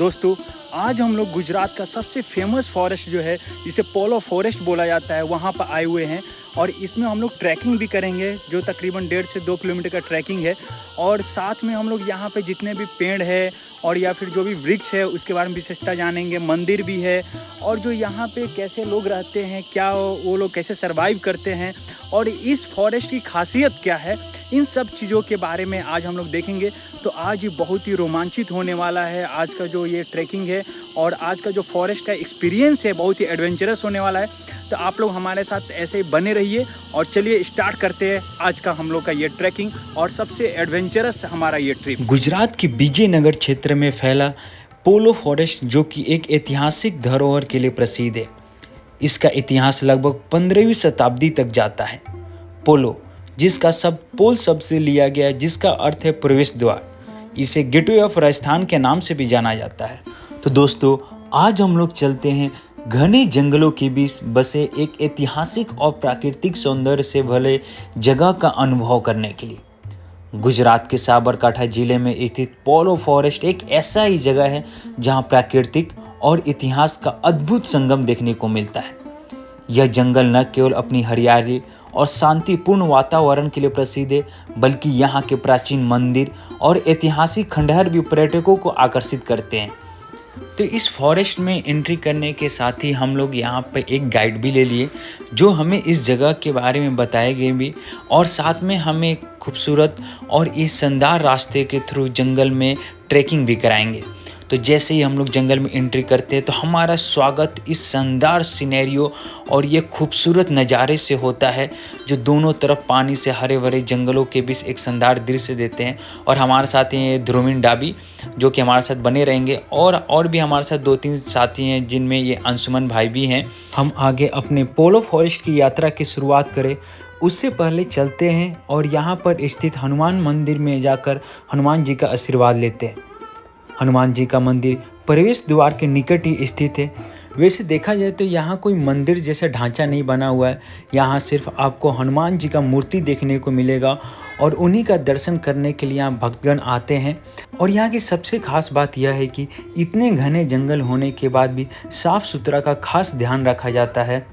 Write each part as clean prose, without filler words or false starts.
दोस्तों, आज हम लोग गुजरात का सबसे फेमस फॉरेस्ट जो है जिसे पोलो फॉरेस्ट बोला जाता है वहाँ पर आए हुए हैं। और इसमें हम लोग ट्रैकिंग भी करेंगे जो तकरीबन 1.5 से 2 किलोमीटर का ट्रैकिंग है। और साथ में हम लोग यहाँ पे जितने भी पेड़ है और या फिर जो भी वृक्ष है उसके बारे में विशेषता जानेंगे। मंदिर भी है और जो यहाँ पे कैसे लोग रहते हैं, क्या वो लोग कैसे सर्वाइव करते हैं और इस फॉरेस्ट की खासियत क्या है, इन सब चीज़ों के बारे में आज हम लोग देखेंगे। तो आज ये बहुत ही रोमांचित होने वाला है आज का जो ये ट्रैकिंग है और आज का जो फॉरेस्ट का एक्सपीरियंस है बहुत ही एडवेंचरस होने वाला है। तो आप लोग हमारे साथ ऐसे ही बने रहिए और चलिए स्टार्ट करते हैं आज का हम लोग का ये ट्रैकिंग और सबसे एडवेंचरस हमारा ये ट्रिप। गुजरात के विजयनगर क्षेत्र में फैला पोलो फॉरेस्ट जो कि एक ऐतिहासिक धरोहर के लिए प्रसिद्ध है। इसका इतिहास लगभग 15वीं शताब्दी तक जाता है। पोलो जिसका शब्द पोल शब्द से लिया गया है, जिसका अर्थ है प्रवेश द्वार। इसे गेटवे ऑफ राजस्थान के नाम से भी जाना जाता है। तो दोस्तों, आज हम लोग चलते हैं घने जंगलों के बीच बसे एक ऐतिहासिक और प्राकृतिक सौंदर्य से भले जगह का अनुभव करने के लिए। गुजरात के साबरकांठा जिले में स्थित पोलो फॉरेस्ट एक ऐसा ही जगह है जहां प्राकृतिक और इतिहास का अद्भुत संगम देखने को मिलता है। यह जंगल न केवल अपनी हरियाली और शांतिपूर्ण वातावरण के लिए प्रसिद्ध है, बल्कि यहाँ के प्राचीन मंदिर और ऐतिहासिक खंडहर भी पर्यटकों को आकर्षित करते हैं। तो इस फॉरेस्ट में एंट्री करने के साथ ही हम लोग यहाँ पर एक गाइड भी ले लिए जो हमें इस जगह के बारे में बताएंगे भी और साथ में हमें खूबसूरत और इस शानदार रास्ते के थ्रू जंगल में ट्रैकिंग भी कराएंगे। तो जैसे ही हम लोग जंगल में एंट्री करते हैं तो हमारा स्वागत इस शानदार सिनेरियो और ये खूबसूरत नज़ारे से होता है जो दोनों तरफ पानी से हरे भरे जंगलों के बीच एक शानदार दृश्य देते हैं। और हमारे साथ हैं ध्रुवीन डाबी जो कि हमारे साथ बने रहेंगे और भी हमारे साथ 2-3 साथी हैं जिनमें ये अंशुमन भाई भी हैं। हम आगे अपने पोलो फॉरेस्ट की यात्रा की शुरुआत करें उससे पहले चलते हैं और यहाँ पर स्थित हनुमान मंदिर में जाकर हनुमान जी का आशीर्वाद लेते हैं। हनुमान जी का मंदिर प्रवेश द्वार के निकट ही स्थित है। वैसे देखा जाए तो यहाँ कोई मंदिर जैसा ढांचा नहीं बना हुआ है। यहाँ सिर्फ आपको हनुमान जी का मूर्ति देखने को मिलेगा और उन्हीं का दर्शन करने के लिए यहाँ भक्तगण आते हैं। और यहाँ की सबसे खास बात यह है कि इतने घने जंगल होने के बाद भी साफ़ सुथरा का खास ध्यान रखा जाता है।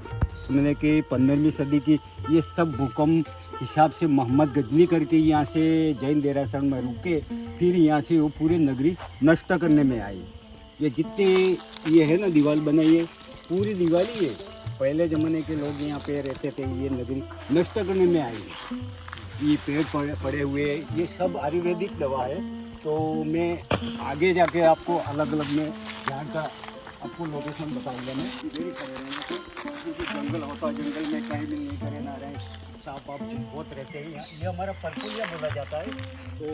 सुनने की 15वीं सदी की ये सब भूकंप हिसाब से मोहम्मद गजनी करके यहाँ से जैन देरासर में रुके, फिर यहाँ से वो पूरे नगरी नष्ट करने में आई। ये जितने ये है ना दीवार बनाई है, पूरी दीवार ही है। पहले ज़माने के लोग यहाँ पे रहते थे, ये नगरी नष्ट करने में आई है। ये पेड़ पड़े हुए ये सब आयुर्वेदिक दवा है। तो मैं आगे जाके आपको अलग अलग में यहाँ का आपको लोकेशन बताऊंगा। मैं इधर ही खड़े रहने क्योंकि जंगल होता है, जंगल में कहीं भी नहीं करे ना रहे, सांप आप बहुत रहते हैं यहाँ। ये हमारा परपुलिया बोला जाता है। तो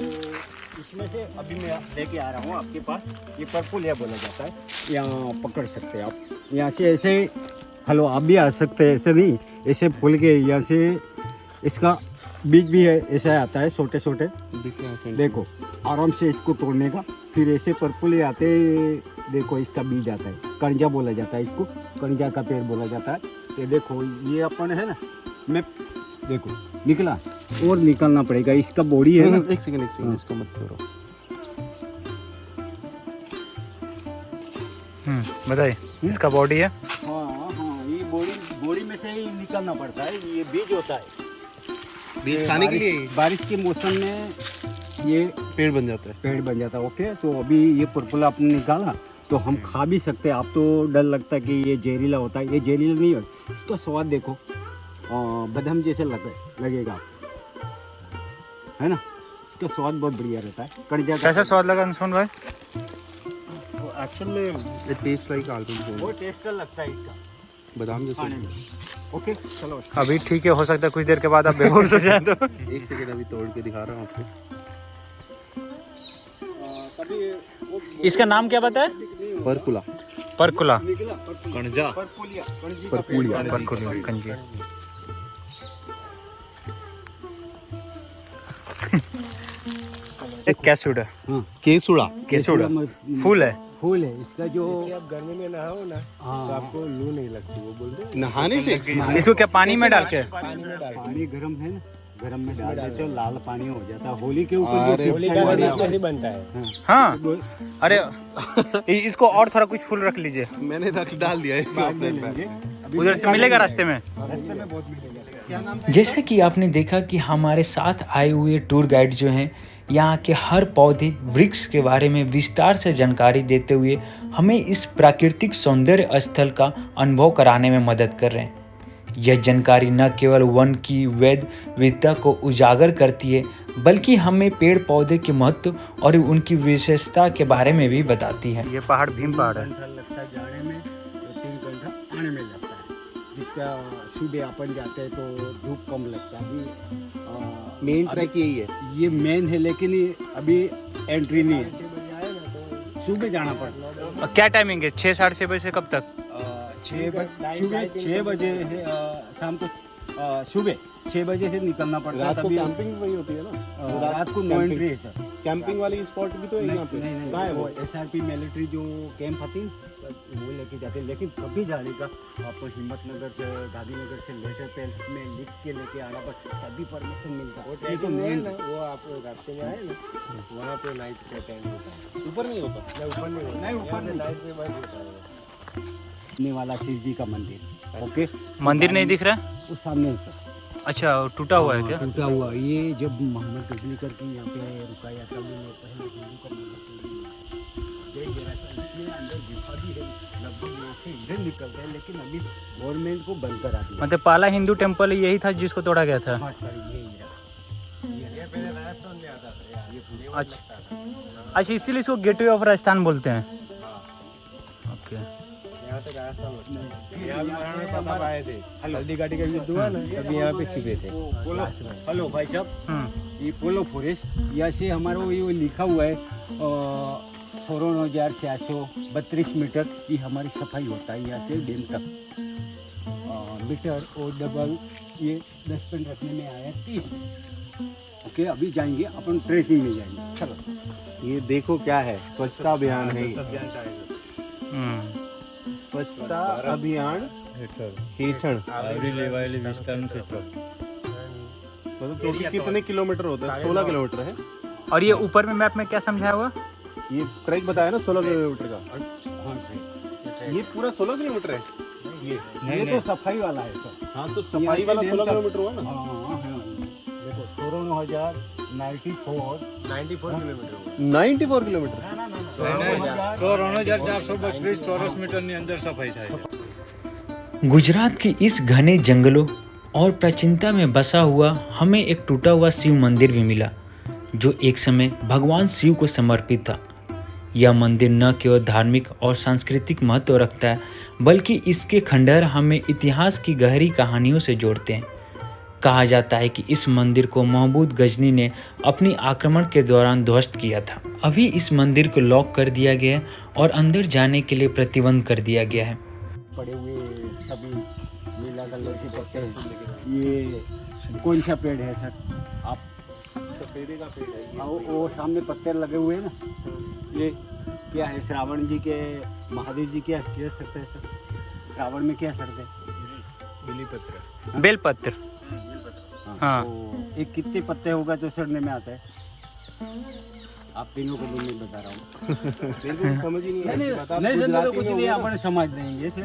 इसमें से अभी मैं लेके आ रहा हूँ आपके पास, ये परपुलिया बोला जाता है। यहाँ पकड़ सकते हैं आप, यहाँ से ऐसे हेलो आप भी आ सकते हैं, ऐसे नहीं ऐसे फूल के यहाँ से इसका बीज भी है, ऐसा आता है छोटे छोटे, देखो आराम से इसको तोड़ने का। फिर ऐसे परपुले आते, देखो इसका बीज आता है, कणजा बोला जाता है इसको, कणजा का पेड़ बोला जाता है। ये देखो ये अपन है ना, मैं देखो निकला और निकलना पड़ेगा, इसका बॉडी है ना। एक सेकंड इसको मत तोड़ो। बताइए इसका बॉडी है। हाँ ये बॉडी में से ही निकलना पड़ता है। ये बीज होता है, बीज खाने के लिए बारिश के मौसम में ये पेड़ बन जाता है। पेड़ बन जाता है। ओके, तो अभी ये परपुला आपने निकाला तो हम खा भी सकते हैं। आप तो डर लगता है कि ये जहरीला होता है, ये जहरीला नहीं होता। इसका स्वाद देखो, बदाम जैसे लगेगा, है ना। इसका स्वाद बहुत बढ़िया रहता है। कड़जा कैसा स्वाद लगा अंशुमन भाई? एक्चुअल में इट टेस्ट लाइक आलमंड, बहुत टेस्ट लगता है इसका, बादाम जैसा। ओके चलो अभी ठीक है, हो सकता है कुछ देर के बाद आप बेहोश हो जाए। तो एक सेकंड अभी तोड़ के दिखा रहा हूँ आपको। इसका नाम क्या बताया? परपुला, परकुला, कणजा, परपुलिया, कंजी। एक कैसूड है, केसुड़ा, केसूड़ा फूल है। फूल है इसका। जो आप गर्मी में नहाओ ना तो आपको लू नहीं लगती, वो बोलते हैं नहाने से इसको क्या पानी में डाल के? पानी में डाल पानी गर्म है ना, गरम में डाल देते हो, लाल पानी हो जाता है। होली के ऊपर अरे, होली का गणेश कैसे बनता है? हाँ अरे इसको और थोड़ा कुछ फूल रख लीजिए, मैंने रख डाल दिया है अपने बैग। उधर से मिलेगा रास्ते में। रास्ते में बहुत मिलेगा। क्या नाम? जैसा कि आपने देखा कि हमारे साथ आए हुए टूर गाइड जो हैं यहाँ के हर पौधे वृक्ष के बारे में विस्तार से जानकारी देते हुए हमें इस प्राकृतिक सौंदर्य स्थल का अनुभव कराने में मदद कर रहे हैं। यह जानकारी न केवल वन की वैध विविधता को उजागर करती है बल्कि हमें पेड़ पौधे के महत्व और उनकी विशेषता के बारे में भी बताती है। ये पहाड़ भीम पहाड़ है। घंटा लगता है जाने में, तो 3 घंटा आने में लगता है। जितना सुबह अपन जाते हैं तो धूप कम लगता है। अभी मेन ट्रैक यही है। ये मेन है, लेकिन ये अभी एंट्री नहीं है, सुबह जाना पड़ता है। और क्या टाइमिंग है? 6 साढ़े 6 बजे से कब तक? 6 बजे सुबह 6 बजे है, शाम को सुबह 6 बजे से निकलना पड़ता है। रात को तभी कैंपिंग वही होती है ना? रात को नो एंट्री है सर। कैंपिंग वाली स्पॉट भी तो है यहाँ पे। नहीं कहाँ है वो वो? SRP मिलिट्री जो कैंप आती है वो लेके जाते हैं। लेकिन कभी जाने का आपको हिम्मतनगर से, गांधीनगर से लेटर पेन में लिख के लेके आना पड़ता, तभी परमिशन मिलता है। ये तो वो है मेन ना, वो आप रास्ते में आए ना, वहाँ पे नाइट का टाइम होता है। ऊपर नहीं होता। नहीं, ऊपर नहीं होता। नहीं, ऊपर यहाँ पे नहीं। नाइट में बस होता है। अपने वाला शिव जी का मंदिर। ओके, मंदिर नहीं दिख रहा है? उस सामने है सर। अच्छा टूटा हुआ है क्या? टूटा हुआ। ये जब मोहम्मद गजनी करके यहाँ पे रुकाया था, उन्होंने पहले हिंदू का मंदिर तोड़ दिया। जय गिरासा, इसमें अंदर गुफा भी है, लगभग यहाँ से इधर निकलते हैं, लेकिन अभी गवर्नमेंट को बंद करा दिया। मतलब पहला हिंदू टेम्पल यही था जिसको तोड़ा गया था? हाँ सर, ये ही रहा। ये पहले राजस्थान में आता था यार, ये पूरे अच्छा अच्छा, इसीलिए इसको गेटवे ऑफ राजस्थान बोलते हैं। ओके। यहाँ से राजस्थान लगता है। यहाँ भी महाराणा प्रताप आए थे, हल्दी घाटी का युद्ध हुआ ना, तभी यहाँ पे छिपे थे। हेलो भाई साहब, ये पोलो फॉरेस्ट, यहाँ से हमारा ये लिखा हुआ है 54,632 मीटर की हमारी सफाई होता है यहाँ से डैम तक। मीटर और डबल ये डस्टबिन रखने में आया 30। ओके, अभी जाएंगे अपन ट्रेकिंग में जाएंगे। चलो। ये देखो क्या है, स्वच्छता अभियान है ये। स्वच्छता अभियान हेठड़। मतलब टोटल कितने किलोमीटर होता है? 16 किलोमीटर है। और ये ऊपर में मैप में क्या समझाया हुआ? ये ट्रैक बताया ना 16 किलोमीटर का। हाँ, ये पूरा 16 किलोमीटर है। ये तो सफाई वाला है सर। हाँ तो सफाई वाला 16 किलोमीटर हुआ ना। हाँ, देखो 16,094 94 किलोमीटर हुआ। 94 किलोमीटर। 5432 ચોરસ મીટરની અંદર સફાઈ થાય। गुजरात के इस घने जंगलों और प्राचीनता में बसा हुआ हमें एक टूटा हुआ शिव मंदिर भी मिला जो एक समय भगवान शिव को समर्पित था। यह मंदिर न केवल धार्मिक और सांस्कृतिक महत्व रखता है बल्कि इसके खंडहर हमें इतिहास की गहरी कहानियों से जोड़ते हैं। कहा जाता है कि इस मंदिर को महमूद गजनी ने अपनी आक्रमण के दौरान ध्वस्त किया था। अभी इस मंदिर को लॉक कर दिया गया है और अंदर जाने के लिए प्रतिबंध कर दिया गया है। पड़े हुए सभी नीला कलर के पत्ते। ये कौन सा पेड़ है सर? आप सफेदे का पेड़ है ये। वो सामने पत्ते लगे हुए हैं ना, ये क्या है? श्रावण जी के, महादेव जी क्या कह सकते हैं सर? श्रावण में क्या करते हैं? बिलीपत्र। बेलपत्र। हाँ। तो एक कितने पत्ते होगा तो सड़ने में आता है? आप तीनों को मैं बता रहा हूँ। मेरे को समझ ही नहीं नहीं आता। नहीं सर, गुजराती कुछ में नहीं, होगा ना। अपन समझ देंगे सर।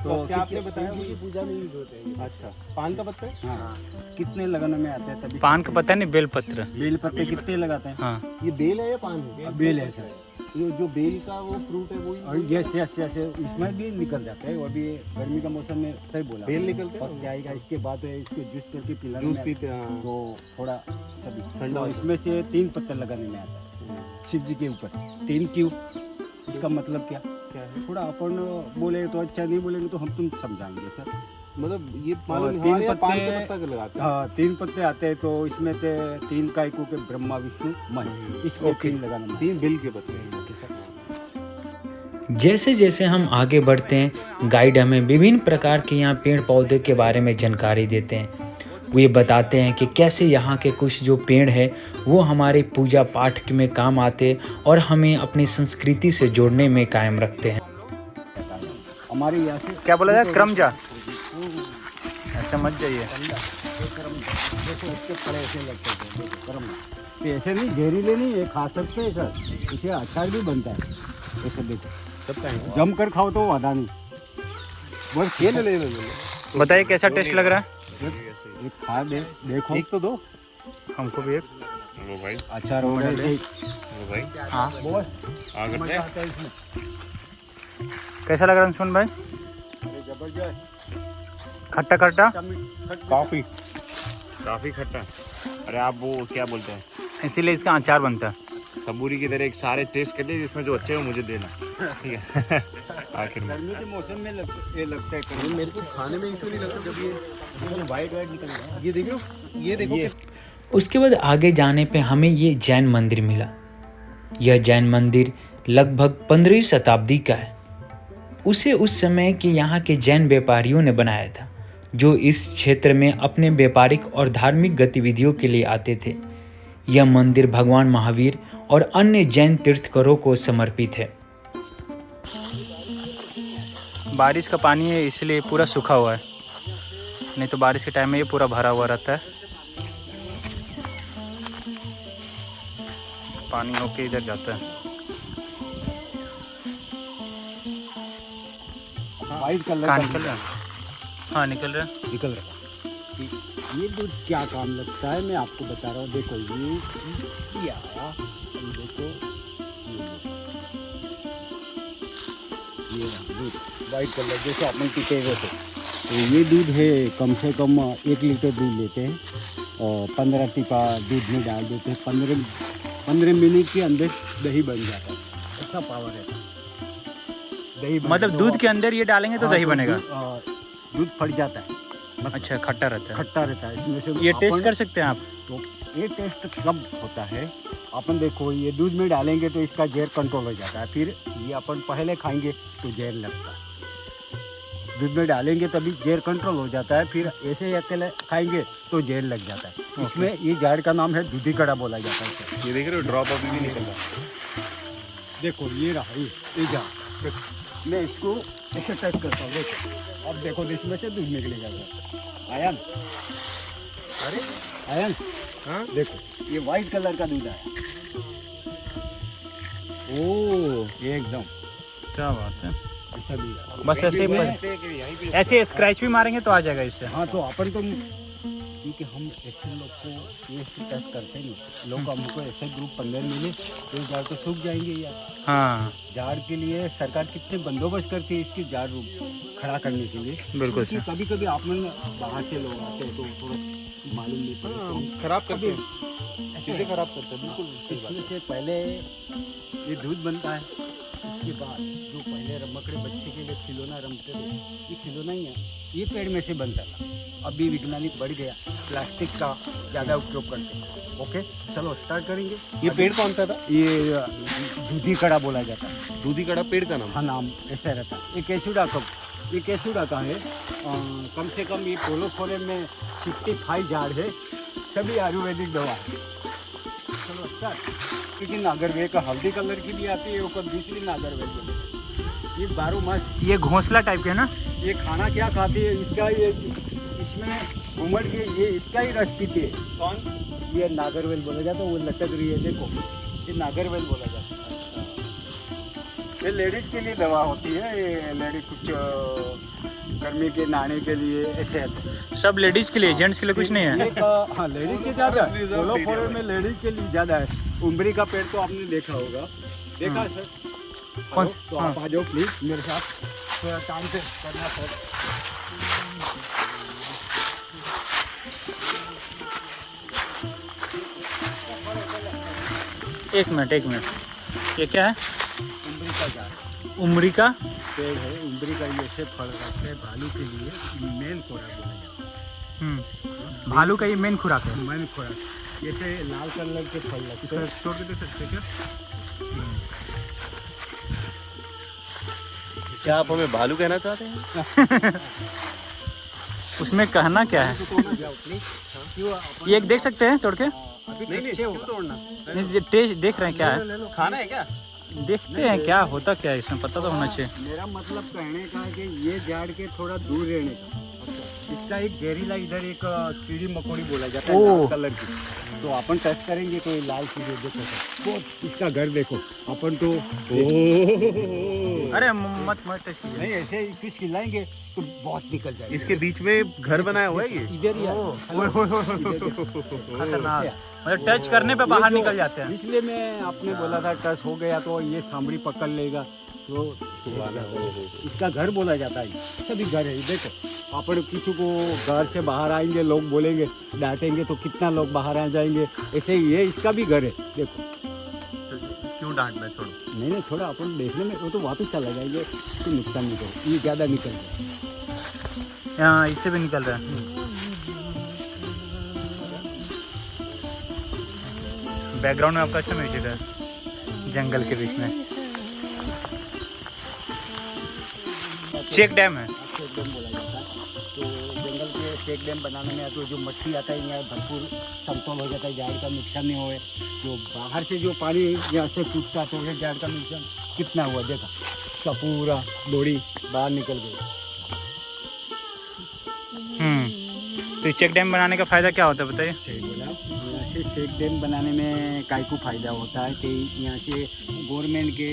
तो क्या आपने बताया शिव जी की मुझे? पूजा में यूज होते हैं। अच्छा, पान का पत्ता है? हाँ, कितने लगाने में आते हैं तभी? पान का पता नहीं, बेलपत्र। बेल पत्ते कितने लगाते हैं? हाँ। ये बेल है या पान है? बेल है सर। जो बेल का वो फ्रूट है वही। और यस यस यस, इसमें भी निकल जाता है। वो अभी गर्मी का मौसम में सही बोला। बेल निकलते हैं पक जाएगा, इसके बाद इसको जूस करके पिलाने जूस में पीते हैं, हाँ। तो थोड़ा सभी ठंडा तो हो इसमें से 3 पत्ते लगाने में आता है शिव जी के ऊपर। 3 क्यों? इसका मतलब क्या? क्या है? थोड़ा अपन बोले तो अच्छा, नहीं बोलेंगे तो हम तुम समझाएंगे सर। मतलब ये मालूम और नहीं, 3 हमारे यहाँ पान पत्ते- का पत्ता लगाते हैं। हाँ, 3 पत्ते आते हैं तो इसमें से 3 का एक के ब्रह्मा विष्णु महेश, इसमें 3 लगाना है। 3 बिल के पत्ते हैं। Okay sir. जैसे जैसे हम आगे बढ़ते हैं गाइड हमें विभिन्न प्रकार के यहाँ पेड़ पौधे के बारे में जानकारी देते हैं। वो ये बताते हैं कि कैसे यहाँ के कुछ जो पेड़ है वो हमारे पूजा पाठ में काम आते और हमें अपनी संस्कृति से जोड़ने में कायम रखते हैं। हमारे यहाँ से क्या बोला जाए? क्रमजा। अच्छा मत जाइए। देखो इसके फड़े ऐसे लगते थे, देखो करम तो ऐसे नहीं, जहरीले नहीं, ये खा सकते हैं सर, इसे अचार भी बनता है ऐसे। देखो सब खाएंगे जम कर खाओ तो वादा नहीं, बस ये ले। बताइए कैसा टेस्ट लग रहा है? एक खा दे, देखो एक तो दो हमको भी एक। लो भाई, अचार हो गया लो भाई, हाँ बहुत आ करते मजा हैं। आता है इसमें। कैसा लग रहा है अंशुमन भाई? अरे जबरदस्त, खट्टा खट्टा कॉफी। काफी खट्टा। अरे आप वो क्या बोलते हैं, इसीलिए इसका अचार बनता है। सबूरी की तरह एक सारे टेस्ट कर लिए, जिसमें जो अच्छे हो मुझे देना, ठीक है। आखिर में गर्मी के मौसम में ये लगता है ये करम। मेरे को खाने में इशू नहीं लगता जब ये वाइट निकल रहा है। ये देखो, ये देखो उसके बाद आगे जाने पे हमें ये जैन मंदिर मिला। यह जैन मंदिर लगभग 15वीं शताब्दी का है। उसे उस समय के यहाँ के जैन व्यापारियों ने बनाया था, जो इस क्षेत्र में अपने व्यापारिक और धार्मिक गतिविधियों के लिए आते थे। यह मंदिर भगवान महावीर और अन्य जैन तीर्थंकरों को समर्पित है। बारिश का पानी है इसलिए पूरा सूखा हुआ है, नहीं तो बारिश के टाइम में ये पूरा भरा हुआ रहता है। पानी होके इधर जाता है। वाइट कलर कहाँ का निकल रहा है? हाँ निकल रहा है। निकल रहा है। ये दूध क्या काम लगता है मैं आपको बता रहा हूँ। देखो ये आया, ये देखो ये दूध वाइट कलर जैसे आपने पीते हुए थे। तो ये दूध है, कम से कम 1 लीटर दूध लेते हैं और 15 टीपा दूध में डाल देते हैं। 15 मिनट के अंदर दही बन जाता है, ऐसा पावर है दही बन मतलब जाता है। दूध के अंदर ये डालेंगे तो हाँ, दही बनेगा। दूध फट जाता है, अच्छा खट्टा रहता है। खट्टा रहता है इसमें से। ये टेस्ट अपन- कर सकते हैं आप? तो ये टेस्ट कब होता है, अपन देखो ये दूध में डालेंगे तो इसका जहर कंट्रोल हो जाता है। फिर ये अपन पहले खाएंगे तो जहर लगता है, दूध में डालेंगे तभी जहर कंट्रोल हो जाता है। फिर ऐसे ही अकेले खाएंगे तो जहर लग जाता है। इसमें ये झाड़ का नाम है दूधी कड़ा बोला जाता है इसे। ये देख रहे हो, ड्रॉप अभी भी निकल रहा है। देखो ये रहा ये झाड़, मैं इसको ऐसे टच करता हूँ, देखो अब देखो इसमें से दूध निकलेगा। आयन, अरे आयन, हाँ देखो ये वाइट कलर का दूध आया। ओ ये एकदम क्या बात है। ऐसा दूध आया। बस ऐसे ही ऐसे स्क्रैच भी मारेंगे तो आ जाएगा इससे। हाँ तो अपन तो क्योंकि हम ऐसे लोग को ये टेस्ट करते नहीं, लोग हमको ऐसे ग्रुप 15 मिले तो झाड़ तो सूख जाएंगे यार। हाँ झाड़ के लिए सरकार कितने बंदोबस्त करती है इसकी झाड़ खड़ा करने के लिए। बिल्कुल क्योंकि कभी कभी आप में बाहर से लोग आते हैं तो थोड़ा मालूम नहीं पड़ता, तो खराब करते हैं, ऐसे चीजें खराब करते हैं, बिल्कुल सही बात इसमें से पहले ये दूध बनता है, इसके बाद जो पहले रमकड़े बच्चे के लिए खिलौना रमते थे, ये खिलौना ही है, ये पेड़ में से बनता था। अभी वैज्ञानिक बढ़ गया, प्लास्टिक का ज़्यादा उपयोग करते हैं। ओके चलो स्टार्ट करेंगे। ये पेड़ कौन सा था? ये दूधी कड़ा बोला जाता है। दूधी कड़ा पेड़ का नाम। हाँ नाम ऐसा रहता है। ये केसुडा का है। कम से कम ये पोलो फोरम में 65 झाड़ है, सभी आयुर्वेदिक दवा है। चलो स्टार्ट। क्योंकि नागरवेल का हल्दी कलर की भी आती है, वो दूसरी नागरवेल बोलते हैं। ये 12 मास ये घोंसला टाइप के है ना? ये खाना क्या खाती है इसका, ये इसमें उमड़ के ये इसका ही रस पीती है। कौन? ये नागरवेल बोला जाता है, वो लटक रही है देखो, ये नागरवेल बोला जाता है। ये लेडीज के लिए दवा होती है, ये लेडीज कुछ गर्मी के नहाने के लिए ऐसे है। सब लेडीज के लिए, जेंट्स के लिए कुछ नहीं है। हाँ लेडीज के ज़्यादा है, पोलो फोरम में लेडीज के लिए ज़्यादा है। उमरी का पेड़ तो आपने देखा होगा, देखा सर? कौन? हेलो, तो आप आ जाओ प्लीज़ मेरे साथ, थोड़ा टाइम से करना सर। एक मिनट ये क्या है? उमरी का झाड़ उमरी का पेड़ है, उमरी का ये से फल रखते हैं भालू के लिए, मेन खुराक बोला जाता भालू का ये मेन खुराक है। है। मेन खुराक जैसे लाल कलर के फल लगते हैं। तोड़ के दे सकते हैं क्या? क्या आप हमें भालू कहना चाहते हैं? उसमें कहना क्या है? ये एक देख सकते हैं तोड़ के? नहीं क्यों तोड़ना? नहीं ये टेस्ट देख रहे हैं क्या है? खाना है क्या? देखते हैं क्या होता क्या है इसमें, पता तो होना चाहिए। मेरा मतलब कहने का है कि ये झाड़ के थोड़ा दूर रहने का। इसका एक जहरीला इधर एक कीड़ी मकोड़ी बोला जाता है, ओ। लाल कलर की। तो अपन टच करेंगे तो ये लाल कीड़े देखो तो इसका घर देखो अपन तो अरे मत टच कीजिए। नहीं ऐसे ही कुछ खिलाएंगे तो बहुत निकल जाएगा। इसके बीच में घर बनाया हुआ है ये। इधर ही खतरनाक, मतलब टच करने पे बाहर निकल जाते हैं। इसलिए मैं आपने बोला था टच हो गया तो ये सांभरी पकड़ लेगा तो इसका घर बोला जाता है। सभी घर है देखो, अपन किसी को घर से बाहर आएंगे लोग बोलेंगे डांटेंगे तो कितना लोग बाहर आ जाएंगे, ऐसे ही ये इसका भी घर है देखो। क्यों डांटना, छोड़ो। नहीं छोड़ा, अपन देखने में वो तो वापस चला जाएंगे तो नुकसान नहीं करो, ये ज़्यादा निकल जाए। यहाँ इससे भी निकल रहा है। बैकग्राउंड में आपका अच्छा म्यूजिक है जंगल के बीच में। चेक डैम है। चेक डैम बोला जाता है। तो जंगल के चेक डैम बनाने में तो जो मट्टी आता है यहाँ भरपूर समतल हो जाता है, झाड़ का नुकसान नहीं होए। जो बाहर से जो पानी यहाँ से टूटता है तो झाड़ का नुकसान कितना हुआ देखा, उसका पूरा बॉडी बाहर निकल गई। तो चेक डैम बनाने का फ़ायदा क्या होता है बताइए? सही बोला। यहाँ से चेक डैम बनाने में काय को फ़ायदा होता है कि यहाँ से गवर्नमेंट के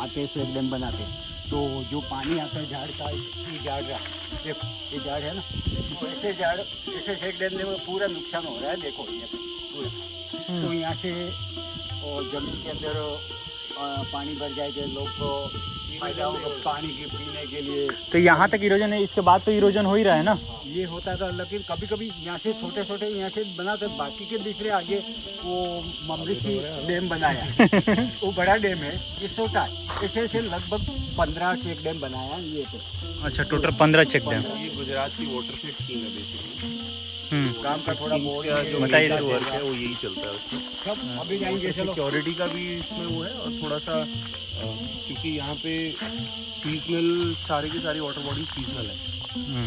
आते चेक डैम बनाते, तो जो पानी आता है झाड़ का, ये झाड़ रहा देखो, ये झाड़ है ना, तो ऐसे झाड़ ऐसे चेक डैम में पूरा नुकसान हो रहा है देखो ये पूरा। तो यहाँ से और जमीन के अंदर पानी भर जाएगा, लोग को फायदा होगा पानी के पीने के लिए। तो यहाँ तक इरोजन है, इसके बाद तो इरोजन हो ही रहा है ना? ये होता था, लेकिन कभी कभी यहाँ से छोटे छोटे यहाँ से बनाते, बाकी के दूसरे आगे वो ममरिशी डैम बनाया वो बड़ा डैम है, ये छोटा है। ऐसे ऐसे लगभग 15 चेक डैम बनाया ये तो। अच्छा, टोटल 15 चेक डैम। ये गुजरात की वाटर सेट स्कीम है बेसिकली। काम का थोड़ा बहुत जो बताइए का सर। वर्क है वो यही चलता है उसमें। सब अभी जाएंगे चलो। सिक्योरिटी का भी इसमें वो है, और थोड़ा सा क्योंकि यहाँ पे सीजनल सारे के सारी वाटर बॉडी सीजनल है,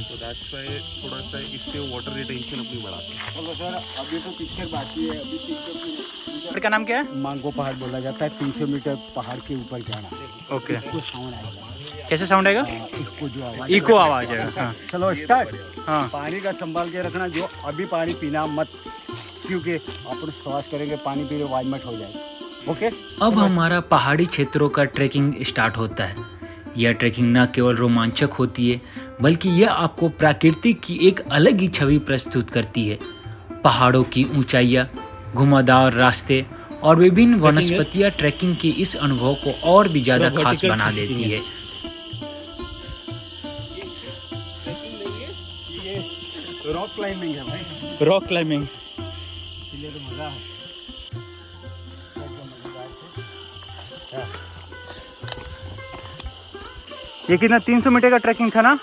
तो दैट्स व्हाई थोड़ा सा इससे वाटर रिटेंशन अपनी बढ़ाते हैं। चलो सर, अभी तो पिक्चर बाकी है, अभी पिक्चर का नाम क्या है? मांगो पहाड़ बोला जाता है। 300 मीटर पहाड़ के ऊपर जाना। ओके, कुछ साउंड आएगा, कैसे साउंड आएगा? इसको जो आवाज इको आवाज है। हाँ चलो स्टार्ट। हाँ। पानी का संभाल के रखना, जो अभी पानी पीना मत, क्योंकि अपन श्वास करेंगे पानी पी रहे वाइमट हो जाएगी। ओके। अब हमारा पहाड़ी क्षेत्रों का ट्रैकिंग स्टार्ट होता है। यह ट्रैकिंग न केवल रोमांचक होती है, बल्कि यह आपको प्रकृति की एक अलग ही छवि प्रस्तुत करती है। पहाड़ों की ऊंचाइयां, घुमावदार रास्ते और विभिन्न वनस्पतियां ट्रैकिंग के इस अनुभव को और भी ज़्यादा खास बना देती है। रॉक क्लाइंबिंग है भाई। Rock climbing. इसलिए तो मजा है। ये कितना 300 मीटर का ट्रैकिंग था ना?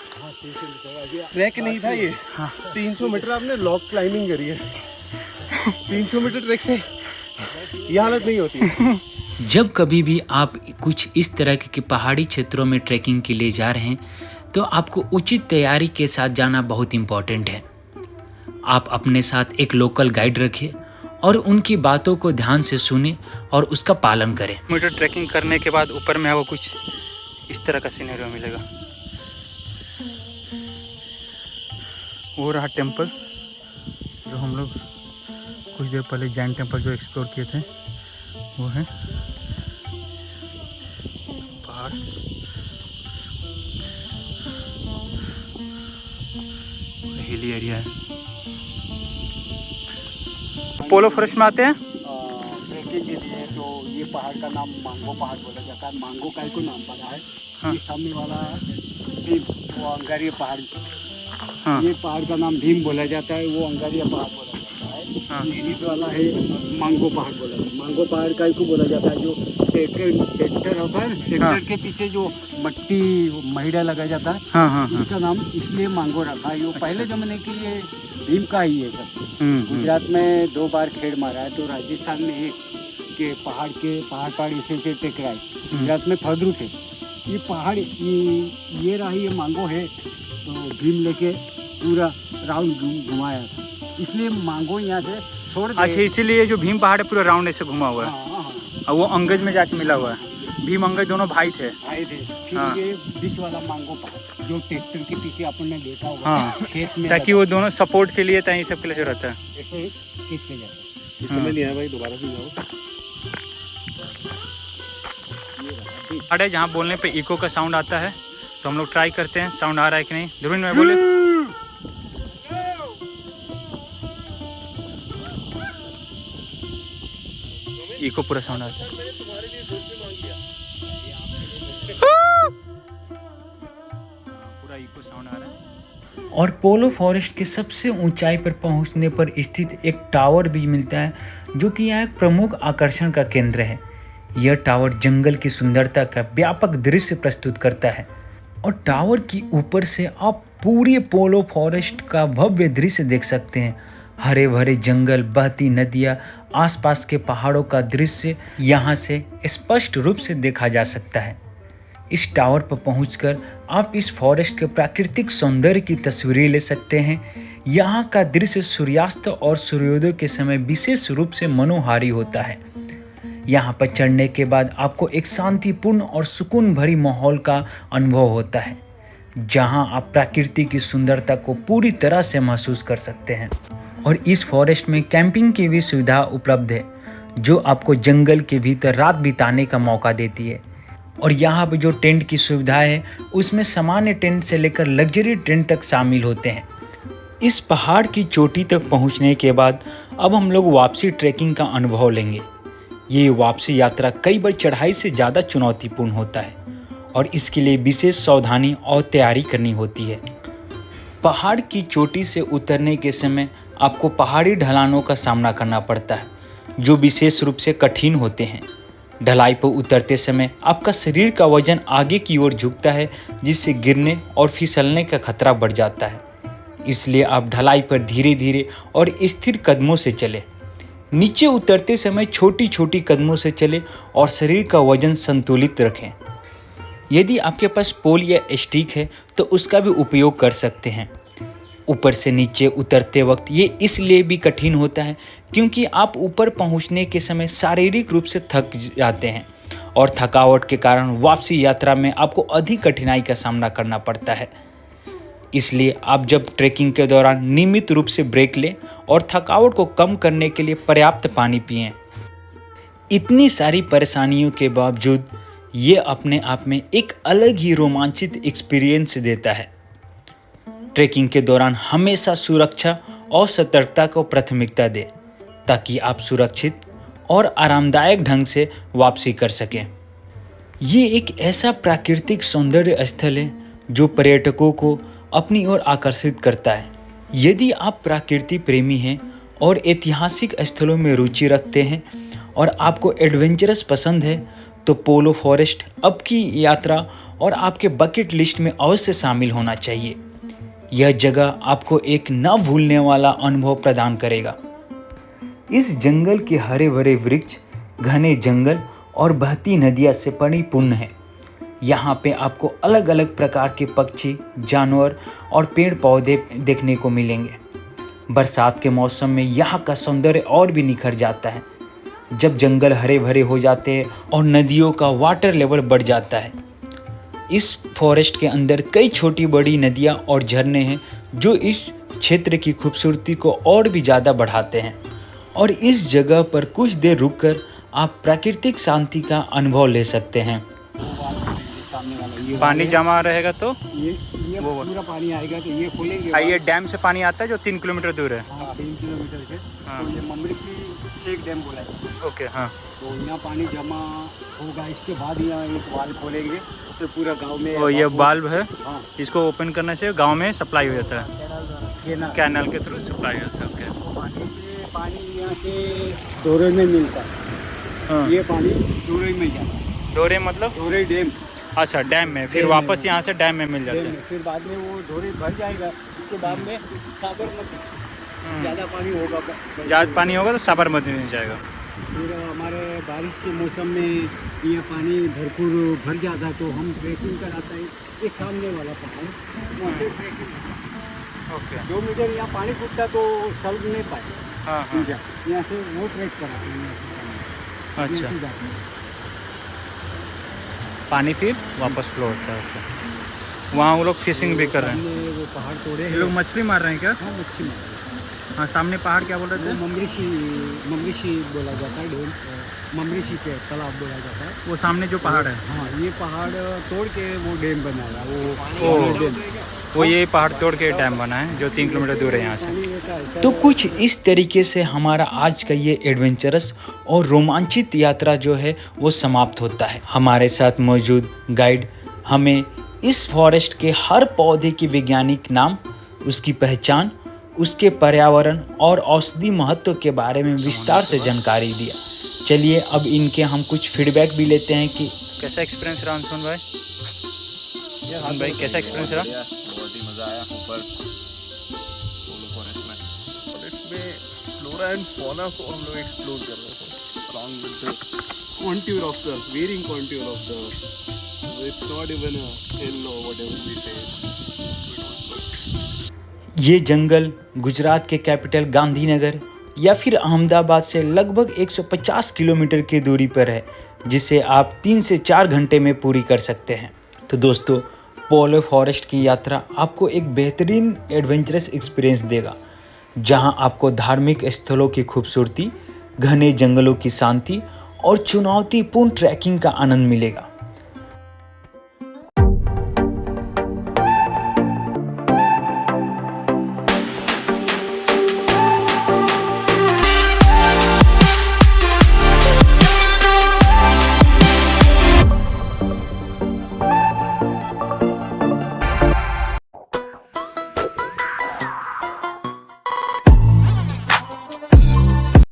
ट्रैक नहीं था ये। 300 मीटर आपने लॉक क्लाइंबिंग करी है। 300 मीटर ट्रैक से ये हालत नहीं होती। जब कभी भी आप कुछ इस तरह के पहाड़ी क्षेत्रों में ट्रैकिंग के लिए जा रहे हैं, तो आपको उचित तैयारी के साथ जाना बहुत इम्पोर्टेंट है। आप अपने साथ एक लोकल गाइड रखें और उनकी बातों को ध्यान से सुनें और उसका पालन करें। मीटर ट्रैकिंग करने के बाद ऊपर में आपको कुछ इस तरह का सिनेरियो मिलेगा। वो रहा टेम्पल, जो हम लोग कुछ देर पहले जैन टेम्पल जो एक्सप्लोर किए थे, वो है पहाड़। हिली एरिया है। पोलो फॉरेस्ट में आते हैं ट्रैकिंग के लिए, तो ये पहाड़ का नाम मांगो पहाड़ बोला जाता है। मांगो का को नाम पड़ा है। हाँ। ये सामने वाला भीम, वो अंगारिया पहाड़। हाँ। ये पहाड़ का नाम भीम बोला जाता है, वो अंगारिया पहाड़ बोला जाता है। हाँ। ये बीच वाला है मांगो पहाड़ बोला जाता है। मांगो पहाड़ का को बोला जाता है, जो ट्रैक्टर होता है, ट्रैक्टर के पीछे जो मट्टी महिड़ा लगा जाता है, हाँ हाँ हाँ। इसका नाम इसलिए मांगो रखा है। वो पहले जमाने की ये भीम का ही है सब। गुजरात में 2 बार खेड़ मारा है, तो राजस्थान में एक के पहाड़ इसे टकराए। गुजरात में फदरू थे। ये पहाड़ ये रहा, ये मांगो है, तो भीम लेके पूरा राउंड घुमाया था, इसलिए मांगो यहाँ से छोड़ दिया। अच्छा, इसीलिए जो भीम पहाड़ है पूरा राउंड ऐसे घुमा हुआ है। हाँ, हाँ। और वो अंगज में जाके मिला हुआ है। भीम अंगद दोनों भाई थे। आए थे। फिर हाँ। ये बीच वाला मांगो पहाड़ जो ट्रैक्टर के पीछे अपन ने देखा होगा, हाँ, खेत में ताकि वो दोनों सपोर्ट के लिए ताकि सबके लिए जरूरत है। ऐसे खींचते जाते हैं। इस समय नहीं आया भाई, दोबारा से जाओ। पहाड़ है जहाँ बोलने पे इको का साउंड आता है, तो हम लोग ट्राई करते हैं साउंड आ रहा है कि नहीं। ध्रुवीन में बोले इको पूरा साउंड आता है। पूरा इको साउंड आ रहा है। और पोलो फॉरेस्ट के सबसे ऊंचाई पर पहुंचने पर स्थित एक टावर भी मिलता है, जो कि यहाँ एक प्रमुख आकर्षण का केंद्र है। यह टावर जंगल की सुंदरता का व्यापक दृश्य प्रस्तुत करता है और टावर की ऊपर से आप पूरे पोलो फॉरेस्ट का भव्य दृश्य देख सकते हैं। हरे भरे जंगल, बहती नदियाँ, आसपास के पहाड़ों का दृश्य यहाँ से स्पष्ट रूप से देखा जा सकता है। इस टावर पर पहुंचकर आप इस फॉरेस्ट के प्राकृतिक सौंदर्य की तस्वीरें ले सकते हैं। यहाँ का दृश्य सूर्यास्त और सूर्योदय के समय विशेष रूप से मनोहारी होता है। यहाँ पर चढ़ने के बाद आपको एक शांतिपूर्ण और सुकून भरी माहौल का अनुभव होता है, जहाँ आप प्रकृति की सुंदरता को पूरी तरह से महसूस कर सकते हैं। और इस फॉरेस्ट में कैंपिंग की भी सुविधा उपलब्ध है, जो आपको जंगल के भीतर रात बिताने का मौका देती है। और यहाँ पर जो टेंट की सुविधा है, उसमें सामान्य टेंट से लेकर लग्जरी टेंट तक शामिल होते हैं। इस पहाड़ की चोटी तक पहुँचने के बाद अब हम लोग वापसी ट्रैकिंग का अनुभव लेंगे। ये वापसी यात्रा कई बार चढ़ाई से ज़्यादा चुनौतीपूर्ण होता है और इसके लिए विशेष सावधानी और तैयारी करनी होती है। पहाड़ की चोटी से उतरने के समय आपको पहाड़ी ढलानों का सामना करना पड़ता है, जो विशेष रूप से कठिन होते हैं। ढलाई पर उतरते समय आपका शरीर का वजन आगे की ओर झुकता है, जिससे गिरने और फिसलने का खतरा बढ़ जाता है। इसलिए आप ढलाई पर धीरे धीरे और स्थिर कदमों से चलें। नीचे उतरते समय छोटी छोटी कदमों से चलें और शरीर का वजन संतुलित रखें। यदि आपके पास पोल या स्टिक है तो उसका भी उपयोग कर सकते हैं। ऊपर से नीचे उतरते वक्त ये इसलिए भी कठिन होता है क्योंकि आप ऊपर पहुंचने के समय शारीरिक रूप से थक जाते हैं और थकावट के कारण वापसी यात्रा में आपको अधिक कठिनाई का सामना करना पड़ता है। इसलिए आप जब ट्रैकिंग के दौरान नियमित रूप से ब्रेक लें और थकावट को कम करने के लिए पर्याप्त पानी पिएं। इतनी सारी परेशानियों के बावजूद ये अपने आप में एक अलग ही रोमांचित एक्सपीरियंस देता है। ट्रैकिंग के दौरान हमेशा सुरक्षा और सतर्कता को प्राथमिकता दें ताकि आप सुरक्षित और आरामदायक ढंग से वापसी कर सकें। ये एक ऐसा प्राकृतिक सौंदर्य स्थल है जो पर्यटकों को अपनी ओर आकर्षित करता है। यदि आप प्रकृति प्रेमी हैं और ऐतिहासिक स्थलों में रुचि रखते हैं और आपको एडवेंचरस पसंद है तो पोलो फॉरेस्ट अब की यात्रा और आपके बकेट लिस्ट में अवश्य शामिल होना चाहिए। यह जगह आपको एक न भूलने वाला अनुभव प्रदान करेगा। इस जंगल के हरे भरे वृक्ष, घने जंगल और बहती नदियाँ से परिपूर्ण है। यहाँ पे आपको अलग अलग प्रकार के पक्षी, जानवर और पेड़ पौधे देखने को मिलेंगे। बरसात के मौसम में यहाँ का सौंदर्य और भी निखर जाता है, जब जंगल हरे भरे हो जाते हैं और नदियों का वाटर लेवल बढ़ जाता है। इस फॉरेस्ट के अंदर कई छोटी बड़ी नदियाँ और झरने हैं जो इस क्षेत्र की खूबसूरती को और भी ज़्यादा बढ़ाते हैं। और इस जगह पर कुछ देर रुककर आप प्राकृतिक शांति का अनुभव ले सकते हैं। सामने वाला ये पानी जमा रहेगा तो ये वो पूरा पानी आएगा तो ये खोलेंगे। ये डैम से पानी आता है जो 3 किलोमीटर दूर है। हाँ, 3 किलोमीटर से। हाँ। तो ये ममरिसी शेख डैम बोला है। ओके, हाँ। तो यहाँ पानी जमा होगा, इसके बाद यहाँ एक वाल खोलेंगे तो पूरा गांव में। और ये बाल्ब है, हाँ, इसको ओपन करने से गांव में सप्लाई हो जाता है, कैनाल के थ्रू सप्लाई हो जाता है। ओके, पानी यहाँ से दोरे में मिलता है। हाँ। ये पानी दोरे में जाता है। डोरे मतलब? दोरे डैम। अच्छा, डैम में, फिर डैम वापस में। यहाँ से डैम में मिल जाता डैम है। में। फिर बाद में वो दोरे भर जाएगा, उसके बाद में साबरमती ज़्यादा पानी होगा। ज़्यादा पानी होगा तो साबरमती में जाएगा। फिर हमारे बारिश के मौसम में ये पानी भरपूर भर जाता है तो हम ट्रैकिंग कराते हैं। ये सामने वाला पहाड़ वहाँ से ट्रैकिंग। ओके, 2 मीटर यहाँ पानी कूदता तो चल नहीं पाए। हाँ हाँ, यहाँ से वो ट्रैक कराते हैं। अच्छा। पानी फिर वापस फ्लो होता है। ओके, वहाँ वो लोग फिशिंग भी कर रहे हैं। सामने वो पहाड़ तोड़े ये हैं। लोग मछली मार रहे हैं क्या? हाँ, मच्छी मार रहे हैं। हाँ, सामने पहाड़ क्या बोल रहे थे? वो ममरिशी बोला जाता है, डैम ममरिशी के तालाब बोला जाता है। वो सामने जो पहाड़ है, हाँ, ये पहाड़ तोड़ के वो डैम बनाया, वो ओ। डैम। वो ये पहाड़ तोड़ के डैम बना है जो 3 किलोमीटर दूर है यहाँ से। पानी रहता है, तो कुछ इस तरीके से हमारा आज का ये एडवेंचरस और रोमांचित यात्रा जो है वो समाप्त होता है। हमारे साथ मौजूद गाइड हमें इस फॉरेस्ट के हर पौधे की वैज्ञानिक नाम, उसकी पहचान, उसके पर्यावरण और औषधि महत्व के बारे में विस्तार से जानकारी दिया। चलिए अब इनके हम कुछ फीडबैक भी लेते हैं कि कैसा एक्सपीरियंस रहा अंशुमन भाई? अंशुमन भाई कैसा एक्सपीरियंस रहा? बहुत ही मज़ा आया ऊपर पोलो फॉरेस्ट में। फॉरेस्ट में फ्लोरा एंड फौना को हम लोग एक्सप्लोर कर रहे थे along with the contour of the veering contour of the, it's not even a hill और व्हाटएवर वी से। ये जंगल गुजरात के कैपिटल गांधीनगर या फिर अहमदाबाद से लगभग 150 किलोमीटर की दूरी पर है, जिसे आप 3 से 4 घंटे में पूरी कर सकते हैं। तो दोस्तों, पोलो फॉरेस्ट की यात्रा आपको एक बेहतरीन एडवेंचरस एक्सपीरियंस देगा, जहां आपको धार्मिक स्थलों की खूबसूरती, घने जंगलों की शांति और चुनौतीपूर्ण ट्रैकिंग का आनंद मिलेगा।